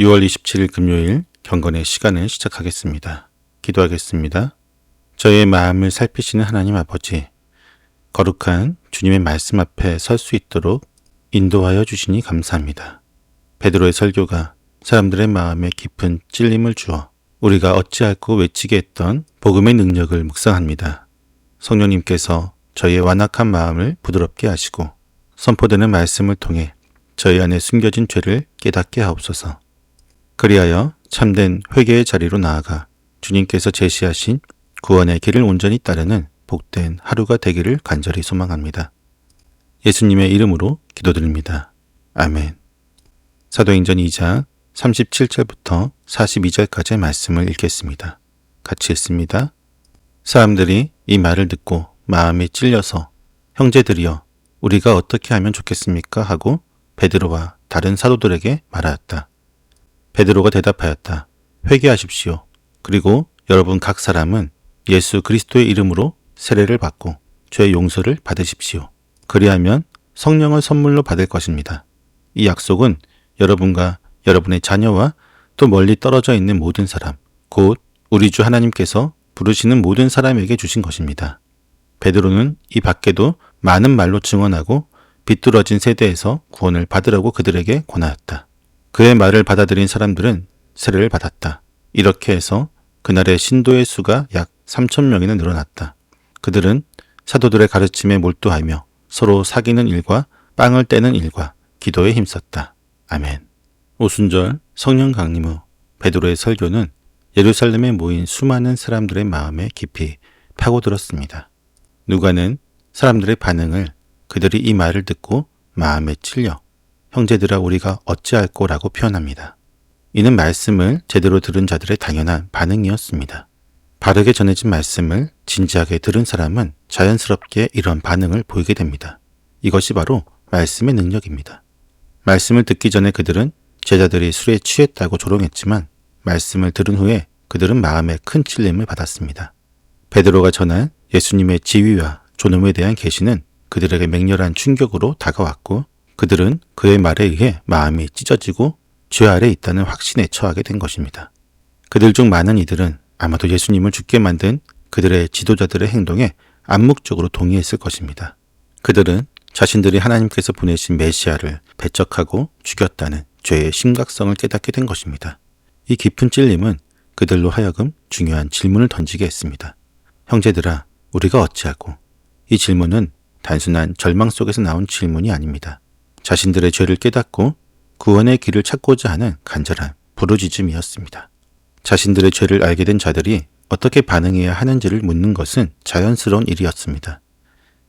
6월 27일 금요일 경건의 시간을 시작하겠습니다. 기도하겠습니다. 저의 마음을 살피시는 하나님 아버지, 거룩한 주님의 말씀 앞에 설 수 있도록 인도하여 주시니 감사합니다. 베드로의 설교가 사람들의 마음에 깊은 찔림을 주어 우리가 어찌할꼬 외치게 했던 복음의 능력을 묵상합니다. 성령님께서 저희의 완악한 마음을 부드럽게 하시고 선포되는 말씀을 통해 저희 안에 숨겨진 죄를 깨닫게 하옵소서. 그리하여 참된 회개의 자리로 나아가 주님께서 제시하신 구원의 길을 온전히 따르는 복된 하루가 되기를 간절히 소망합니다. 예수님의 이름으로 기도드립니다. 아멘. 사도행전 2장 37절부터 42절까지의 말씀을 읽겠습니다. 같이 읽습니다. 사람들이 이 말을 듣고 마음에 찔려서 형제들이여 우리가 어떻게 하면 좋겠습니까? 하고 베드로와 다른 사도들에게 말하였다. 베드로가 대답하였다. 회개하십시오. 그리고 여러분 각 사람은 예수 그리스도의 이름으로 세례를 받고 죄의 용서를 받으십시오. 그리하면 성령을 선물로 받을 것입니다. 이 약속은 여러분과 여러분의 자녀와 또 멀리 떨어져 있는 모든 사람, 곧 우리 주 하나님께서 부르시는 모든 사람에게 주신 것입니다. 베드로는 이 밖에도 많은 말로 증언하고 비뚤어진 세대에서 구원을 받으라고 그들에게 권하였다. 그의 말을 받아들인 사람들은 세례를 받았다. 이렇게 해서 그날의 신도의 수가 약 3,000명이나 늘어났다. 그들은 사도들의 가르침에 몰두하며 서로 사귀는 일과 빵을 떼는 일과 기도에 힘썼다. 아멘. 오순절 성령 강림 후 베드로의 설교는 예루살렘에 모인 수많은 사람들의 마음에 깊이 파고들었습니다. 누가는 사람들의 반응을 그들이 이 말을 듣고 마음에 찔려 형제들아 우리가 어찌할꼬라고 표현합니다. 이는 말씀을 제대로 들은 자들의 당연한 반응이었습니다. 바르게 전해진 말씀을 진지하게 들은 사람은 자연스럽게 이런 반응을 보이게 됩니다. 이것이 바로 말씀의 능력입니다. 말씀을 듣기 전에 그들은 제자들이 술에 취했다고 조롱했지만 말씀을 들은 후에 그들은 마음에 큰 찔림을 받았습니다. 베드로가 전한 예수님의 지위와 존엄에 대한 계시는 그들에게 맹렬한 충격으로 다가왔고 그들은 그의 말에 의해 마음이 찢어지고 죄 아래 있다는 확신에 처하게 된 것입니다. 그들 중 많은 이들은 아마도 예수님을 죽게 만든 그들의 지도자들의 행동에 암묵적으로 동의했을 것입니다. 그들은 자신들이 하나님께서 보내신 메시아를 배척하고 죽였다는 죄의 심각성을 깨닫게 된 것입니다. 이 깊은 찔림은 그들로 하여금 중요한 질문을 던지게 했습니다. 형제들아, 우리가 어찌하고? 이 질문은 단순한 절망 속에서 나온 질문이 아닙니다. 자신들의 죄를 깨닫고 구원의 길을 찾고자 하는 간절한 부르짖음이었습니다. 자신들의 죄를 알게 된 자들이 어떻게 반응해야 하는지를 묻는 것은 자연스러운 일이었습니다.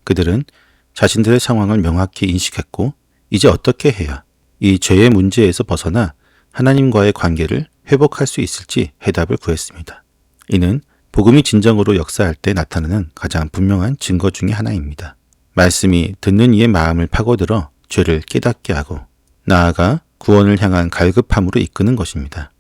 그들은 자신들의 상황을 명확히 인식했고 이제 어떻게 해야 이 죄의 문제에서 벗어나 하나님과의 관계를 회복할 수 있을지 해답을 구했습니다. 이는 복음이 진정으로 역사할 때 나타나는 가장 분명한 증거 중의 하나입니다. 말씀이 듣는 이의 마음을 파고들어 죄를 깨닫게 하고 나아가 구원을 향한 갈급함으로 이끄는 것입니다.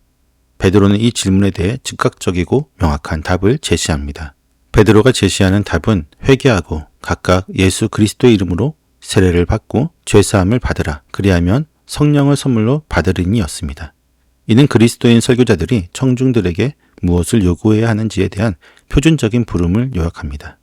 베드로는 이 질문에 대해 즉각적이고 명확한 답을 제시합니다. 베드로가 제시하는 답은 회개하고 각각 예수 그리스도의 이름으로 세례를 받고 죄사함을 받으라. 그리하면 성령을 선물로 받으리니였습니다. 이는 그리스도인 설교자들이 청중들에게 무엇을 요구해야 하는지에 대한 표준적인 부름을 요약합니다.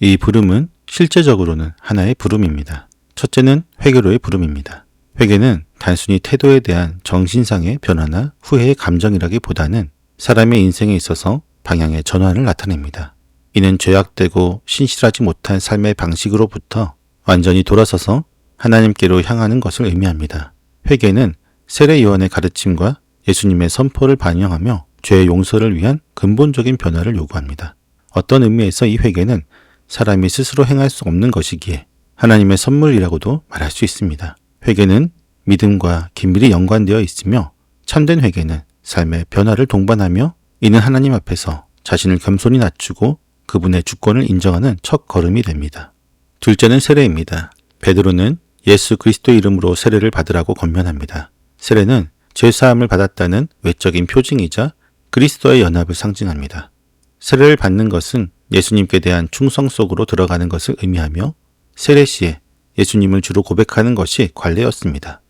이 부름은 실제적으로는 하나의 부름입니다. 첫째는 회개로의 부름입니다. 회개는 단순히 태도에 대한 정신상의 변화나 후회의 감정이라기보다는 사람의 인생에 있어서 방향의 전환을 나타냅니다. 이는 죄악되고 신실하지 못한 삶의 방식으로부터 완전히 돌아서서 하나님께로 향하는 것을 의미합니다. 회개는 세례 요한의 가르침과 예수님의 선포를 반영하며 죄의 용서를 위한 근본적인 변화를 요구합니다. 어떤 의미에서 이 회개는 사람이 스스로 행할 수 없는 것이기에 하나님의 선물이라고도 말할 수 있습니다. 회개는 믿음과 긴밀히 연관되어 있으며 참된 회개는 삶의 변화를 동반하며 이는 하나님 앞에서 자신을 겸손히 낮추고 그분의 주권을 인정하는 첫 걸음이 됩니다. 둘째는 세례입니다. 베드로는 예수 그리스도의 이름으로 세례를 받으라고 권면합니다. 세례는 죄사함을 받았다는 외적인 표징이자 그리스도의 연합을 상징합니다. 세례를 받는 것은 예수님께 대한 충성 속으로 들어가는 것을 의미하며 세례 시에 예수님을 주로 고백하는 것이 관례였습니다.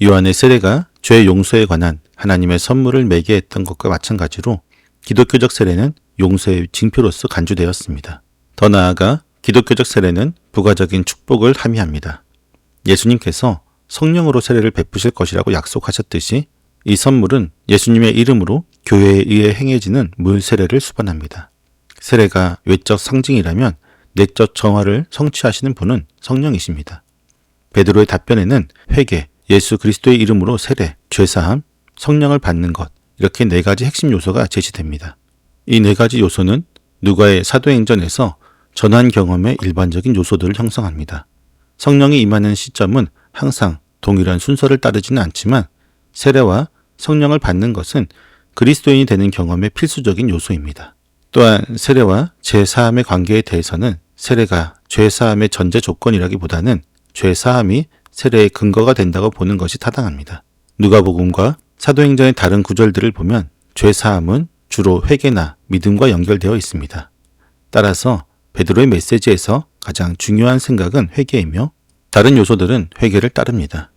요한의 세례가 죄 용서에 관한 하나님의 선물을 매개했던 것과 마찬가지로 기독교적 세례는 용서의 징표로서 간주되었습니다. 더 나아가 기독교적 세례는 부가적인 축복을 함의합니다. 예수님께서 성령으로 세례를 베푸실 것이라고 약속하셨듯이 이 선물은 예수님의 이름으로 교회에 의해 행해지는 물 세례를 수반합니다. 세례가 외적 상징이라면 내적 정화를 성취하시는 분은 성령이십니다. 베드로의 답변에는 회개, 예수 그리스도의 이름으로 세례, 죄사함, 성령을 받는 것 이렇게 네 가지 핵심 요소가 제시됩니다. 이 네 가지 요소는 누가의 사도행전에서 전환 경험의 일반적인 요소들을 형성합니다. 성령이 임하는 시점은 항상 동일한 순서를 따르지는 않지만 세례와 성령을 받는 것은 그리스도인이 되는 경험의 필수적인 요소입니다. 또한 세례와 죄사함의 관계에 대해서는 세례가 죄사함의 전제 조건이라기보다는 죄사함이 세례의 근거가 된다고 보는 것이 타당합니다. 누가복음과 사도행전의 다른 구절들을 보면 죄사함은 주로 회개나 믿음과 연결되어 있습니다. 따라서 베드로의 메시지에서 가장 중요한 생각은 회개이며 다른 요소들은 회개를 따릅니다.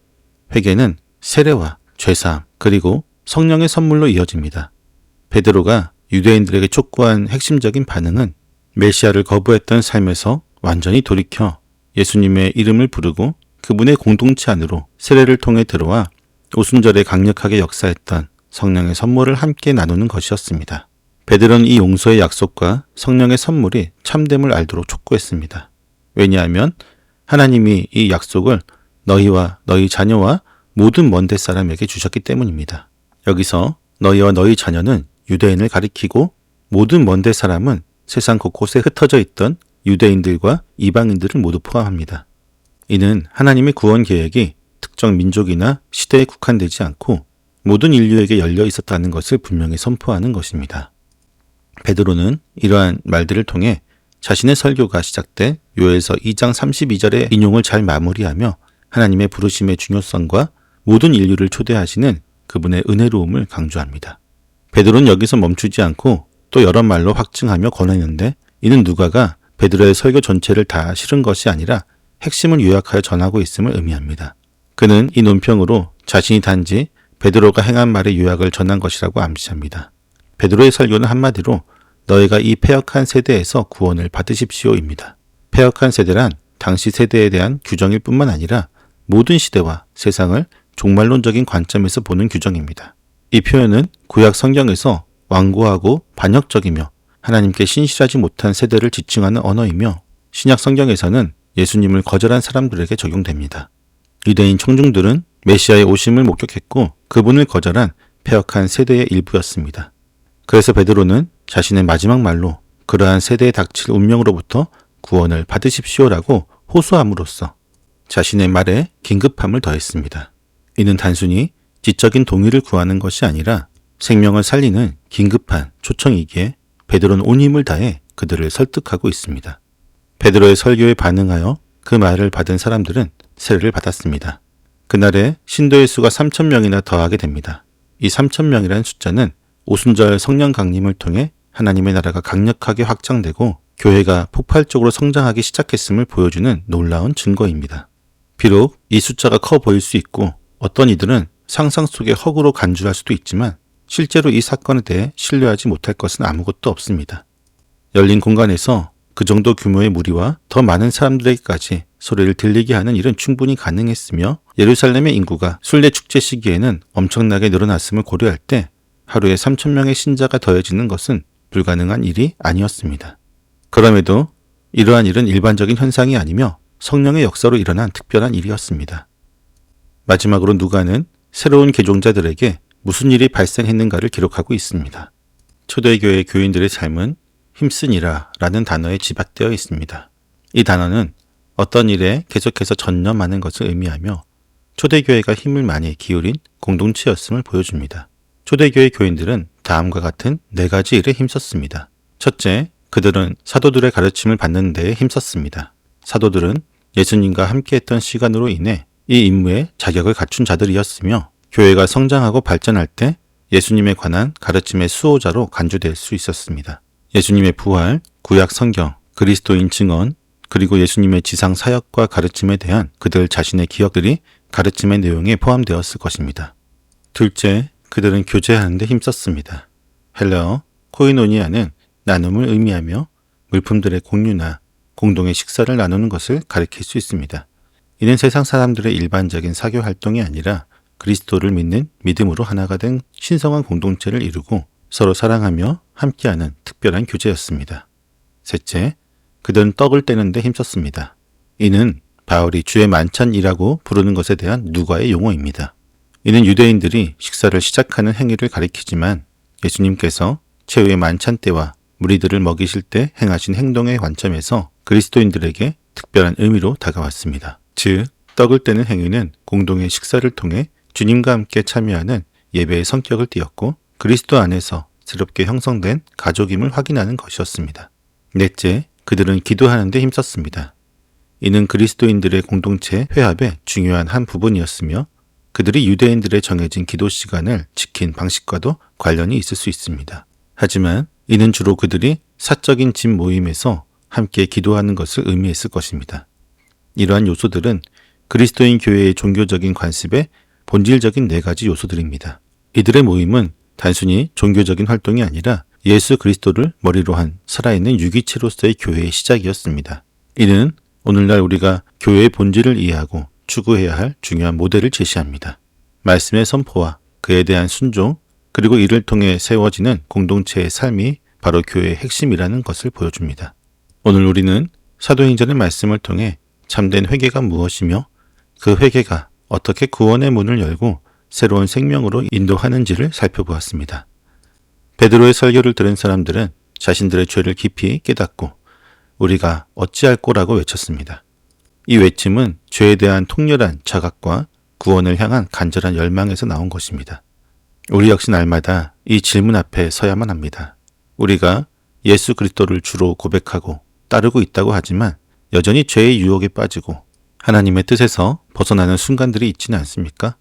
회개는 세례와 죄사함 그리고 성령의 선물로 이어집니다. 베드로가 유대인들에게 촉구한 핵심적인 반응은 메시아를 거부했던 삶에서 완전히 돌이켜 예수님의 이름을 부르고 그분의 공동체 안으로 세례를 통해 들어와 오순절에 강력하게 역사했던 성령의 선물을 함께 나누는 것이었습니다. 베드로는 이 용서의 약속과 성령의 선물이 참됨을 알도록 촉구했습니다. 왜냐하면 하나님이 이 약속을 너희와 너희 자녀와 모든 먼 데 사람에게 주셨기 때문입니다. 여기서 너희와 너희 자녀는 유대인을 가리키고 모든 먼 데 사람은 세상 곳곳에 흩어져 있던 유대인들과 이방인들을 모두 포함합니다. 이는 하나님의 구원 계획이 특정 민족이나 시대에 국한되지 않고 모든 인류에게 열려 있었다는 것을 분명히 선포하는 것입니다. 베드로는 이러한 말들을 통해 자신의 설교가 시작돼 요엘서 2장 32절의 인용을 잘 마무리하며 하나님의 부르심의 중요성과 모든 인류를 초대하시는 그분의 은혜로움을 강조합니다. 베드로는 여기서 멈추지 않고 또 여러 말로 확증하며 권하는데 이는 누가가 베드로의 설교 전체를 다 실은 것이 아니라 핵심을 요약하여 전하고 있음을 의미합니다. 그는 이 논평으로 자신이 단지 베드로가 행한 말의 요약을 전한 것이라고 암시합니다. 베드로의 설교는 한마디로 너희가 이 패역한 세대에서 구원을 받으십시오입니다. 패역한 세대란 당시 세대에 대한 규정일 뿐만 아니라 모든 시대와 세상을 종말론적인 관점에서 보는 규정입니다. 이 표현은 구약 성경에서 완고하고 반역적이며 하나님께 신실하지 못한 세대를 지칭하는 언어이며 신약 성경에서는 예수님을 거절한 사람들에게 적용됩니다. 유대인 청중들은 메시아의 오심을 목격했고 그분을 거절한 패역한 세대의 일부였습니다. 그래서 베드로는 자신의 마지막 말로 그러한 세대에 닥칠 운명으로부터 구원을 받으십시오라고 호소함으로써 자신의 말에 긴급함을 더했습니다. 이는 단순히 지적인 동의를 구하는 것이 아니라 생명을 살리는 긴급한 초청이기에 베드로는 온 힘을 다해 그들을 설득하고 있습니다. 베드로의 설교에 반응하여 그 말을 받은 사람들은 세례를 받았습니다. 그날에 신도의 수가 3,000명이나 더하게 됩니다. 이 3,000명이라는 숫자는 오순절 성령 강림을 통해 하나님의 나라가 강력하게 확장되고 교회가 폭발적으로 성장하기 시작했음을 보여주는 놀라운 증거입니다. 비록 이 숫자가 커 보일 수 있고 어떤 이들은 상상 속의 허구로 간주할 수도 있지만 실제로 이 사건에 대해 신뢰하지 못할 것은 아무것도 없습니다. 열린 공간에서 그 정도 규모의 무리와 더 많은 사람들에게까지 소리를 들리게 하는 일은 충분히 가능했으며 예루살렘의 인구가 순례 축제 시기에는 엄청나게 늘어났음을 고려할 때 하루에 3,000명의 신자가 더해지는 것은 불가능한 일이 아니었습니다. 그럼에도 이러한 일은 일반적인 현상이 아니며 성령의 역사로 일어난 특별한 일이었습니다. 마지막으로 누가는 새로운 개종자들에게 무슨 일이 발생했는가를 기록하고 있습니다. 초대교회 교인들의 삶은 힘쓰니라 라는 단어에 집약되어 있습니다. 이 단어는 어떤 일에 계속해서 전념하는 것을 의미하며 초대교회가 힘을 많이 기울인 공동체였음을 보여줍니다. 초대교회 교인들은 다음과 같은 4가지 일에 힘썼습니다. 첫째, 그들은 사도들의 가르침을 받는 데에 힘썼습니다. 사도들은 예수님과 함께했던 시간으로 인해 이 임무에 자격을 갖춘 자들이었으며 교회가 성장하고 발전할 때 예수님에 관한 가르침의 수호자로 간주될 수 있었습니다. 예수님의 부활, 구약 성경, 그리스도인 증언, 그리고 예수님의 지상 사역과 가르침에 대한 그들 자신의 기억들이 가르침의 내용에 포함되었을 것입니다. 둘째, 그들은 교제하는 데 힘썼습니다. 헬라어 코이노니아는 나눔을 의미하며 물품들의 공유나 공동의 식사를 나누는 것을 가리킬 수 있습니다. 이는 세상 사람들의 일반적인 사교 활동이 아니라 그리스도를 믿는 믿음으로 하나가 된 신성한 공동체를 이루고 서로 사랑하며 함께하는 특별한 교제였습니다. 셋째, 그들은 떡을 떼는 데 힘썼습니다. 이는 바울이 주의 만찬이라고 부르는 것에 대한 누가의 용어입니다. 이는 유대인들이 식사를 시작하는 행위를 가리키지만 예수님께서 최후의 만찬 때와 무리들을 먹이실 때 행하신 행동의 관점에서 그리스도인들에게 특별한 의미로 다가왔습니다. 즉, 떡을 떼는 행위는 공동의 식사를 통해 주님과 함께 참여하는 예배의 성격을 띠었고 그리스도 안에서 새롭게 형성된 가족임을 확인하는 것이었습니다. 넷째, 그들은 기도하는 데 힘썼습니다. 이는 그리스도인들의 공동체 회합의 중요한 한 부분이었으며 그들이 유대인들의 정해진 기도 시간을 지킨 방식과도 관련이 있을 수 있습니다. 하지만 이는 주로 그들이 사적인 집 모임에서 함께 기도하는 것을 의미했을 것입니다. 이러한 요소들은 그리스도인 교회의 종교적인 관습의 본질적인 4가지 요소들입니다. 이들의 모임은 단순히 종교적인 활동이 아니라 예수 그리스도를 머리로 한 살아있는 유기체로서의 교회의 시작이었습니다. 이는 오늘날 우리가 교회의 본질을 이해하고 추구해야 할 중요한 모델을 제시합니다. 말씀의 선포와 그에 대한 순종, 그리고 이를 통해 세워지는 공동체의 삶이 바로 교회의 핵심이라는 것을 보여줍니다. 오늘 우리는 사도행전의 말씀을 통해 참된 회개가 무엇이며 그 회개가 어떻게 구원의 문을 열고 새로운 생명으로 인도하는지를 살펴보았습니다. 베드로의 설교를 들은 사람들은 자신들의 죄를 깊이 깨닫고 우리가 어찌할 꼬라고 외쳤습니다. 이 외침은 죄에 대한 통렬한 자각과 구원을 향한 간절한 열망에서 나온 것입니다. 우리 역시 날마다 이 질문 앞에 서야만 합니다. 우리가 예수 그리스도를 주로 고백하고 따르고 있다고 하지만 여전히 죄의 유혹에 빠지고 하나님의 뜻에서 벗어나는 순간들이 있지는 않습니까?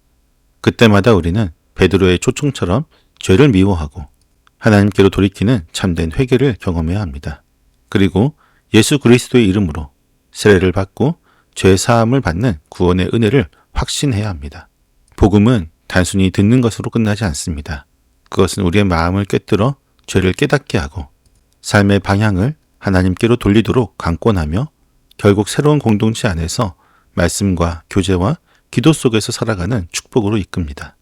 그때마다 우리는 베드로의 초청처럼 죄를 미워하고 하나님께로 돌이키는 참된 회개를 경험해야 합니다. 그리고 예수 그리스도의 이름으로 세례를 받고 죄 사함을 받는 구원의 은혜를 확신해야 합니다. 복음은 단순히 듣는 것으로 끝나지 않습니다. 그것은 우리의 마음을 꿰뚫어 죄를 깨닫게 하고 삶의 방향을 하나님께로 돌리도록 강권하며 결국 새로운 공동체 안에서 말씀과 교제와 기도 속에서 살아가는 축복으로 이끕니다.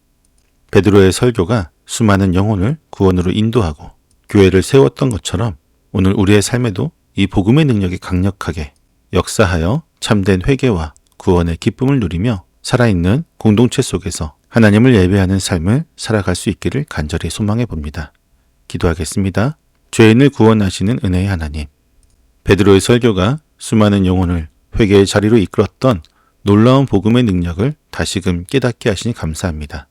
베드로의 설교가 수많은 영혼을 구원으로 인도하고 교회를 세웠던 것처럼 오늘 우리의 삶에도 이 복음의 능력이 강력하게 역사하여 참된 회개와 구원의 기쁨을 누리며 살아있는 공동체 속에서 하나님을 예배하는 삶을 살아갈 수 있기를 간절히 소망해 봅니다. 기도하겠습니다. 죄인을 구원하시는 은혜의 하나님, 베드로의 설교가 수많은 영혼을 회개의 자리로 이끌었던 놀라운 복음의 능력을 다시금 깨닫게 하시니 감사합니다.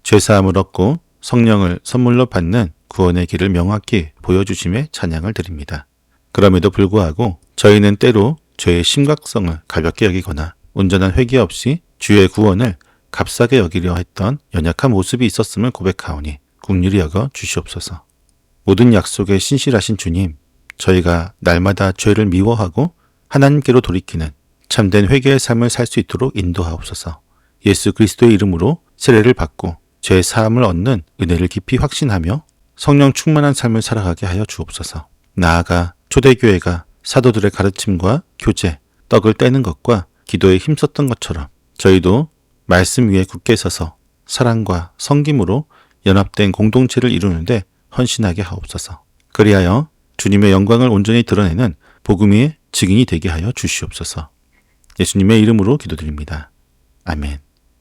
죄사함을 얻고 성령을 선물로 받는 구원의 길을 명확히 보여주심에 찬양을 드립니다. 그럼에도 불구하고 저희는 때로 죄의 심각성을 가볍게 여기거나 온전한 회개 없이 주의 구원을 값싸게 여기려 했던 연약한 모습이 있었음을 고백하오니 긍휼히 여겨 주시옵소서. 모든 약속에 신실하신 주님, 저희가 날마다 죄를 미워하고 하나님께로 돌이키는 참된 회개의 삶을 살 수 있도록 인도하옵소서. 예수 그리스도의 이름으로 세례를 받고 죄 사함을 얻는 은혜를 깊이 확신하며 성령 충만한 삶을 살아가게 하여 주옵소서. 나아가 초대교회가 사도들의 가르침과 교제, 떡을 떼는 것과 기도에 힘썼던 것처럼 저희도 말씀 위에 굳게 서서 사랑과 섬김으로 연합된 공동체를 이루는데 헌신하게 하옵소서. 그리하여 주님의 영광을 온전히 드러내는 복음의 증인이 되게 하여 주시옵소서. 예수님의 이름으로 기도드립니다. 아멘.